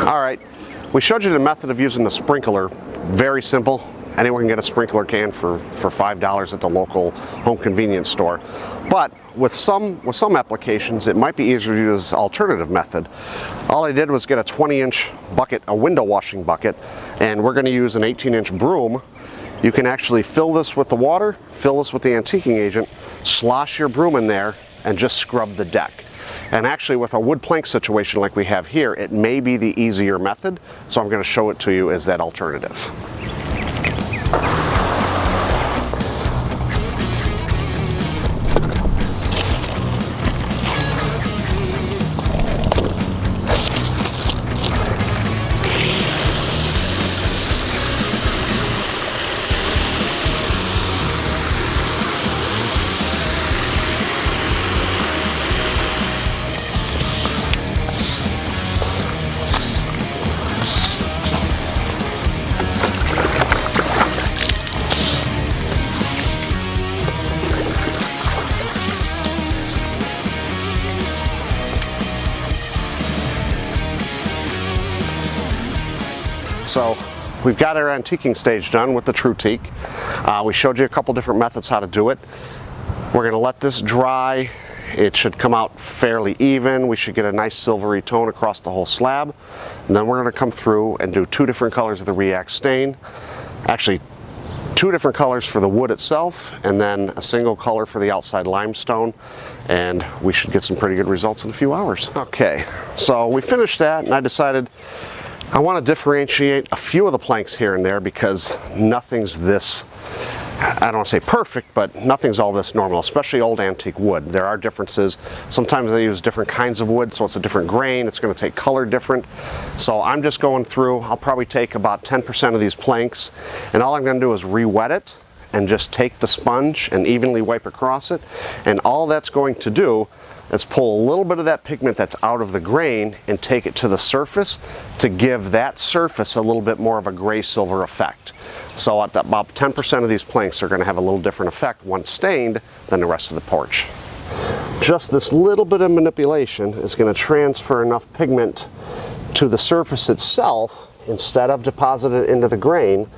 All right, we showed you the method of using the sprinkler. Very simple. Anyone can get a sprinkler can for $5 at the local home convenience store. But with some applications, it might be easier to use this alternative method. All I did was get a 20-inch bucket, a window washing bucket, and we're going to use an 18-inch broom. You can actually fill this with the water, fill this with the antiquing agent, slosh your broom in there, and just scrub the deck. And actually, with a wood plank situation like we have here, it may be the easier method, so I'm going to show it to you as that alternative. So we've got our antiquing stage done with the Tru Tique. We showed you a couple different methods how to do it. We're going to let this dry. It should come out fairly even. We should get a nice silvery tone across the whole slab. And then we're going to come through and do 2 different colors of the React stain. Actually, 2 different colors for the wood itself, and then a single color for the outside limestone, and we should get some pretty good results in a few hours. Okay, so we finished that, and I decided I want to differentiate a few of the planks here and there because nothing's this, I don't want to say perfect, but nothing's all this normal, especially old antique wood. There are differences. Sometimes they use different kinds of wood, so it's a different grain. It's going to take color different. So I'm just going through, I'll probably take about 10% of these planks, and all I'm going to do is re-wet it and just take the sponge and evenly wipe across it. And all that's going to do is pull a little bit of that pigment that's out of the grain and take it to the surface to give that surface a little bit more of a gray silver effect. So at about 10% of these planks are going to have a little different effect once stained than the rest of the porch. Just this little bit of manipulation is going to transfer enough pigment to the surface itself instead of deposit it into the grain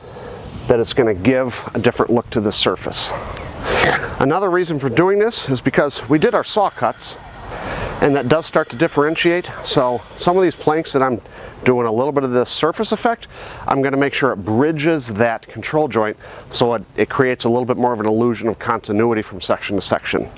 that it's going to give a different look to the surface. Another reason for doing this is because we did our saw cuts, and that does start to differentiate. So some of these planks that I'm doing a little bit of the surface effect, I'm going to make sure it bridges that control joint so it creates a little bit more of an illusion of continuity from section to section.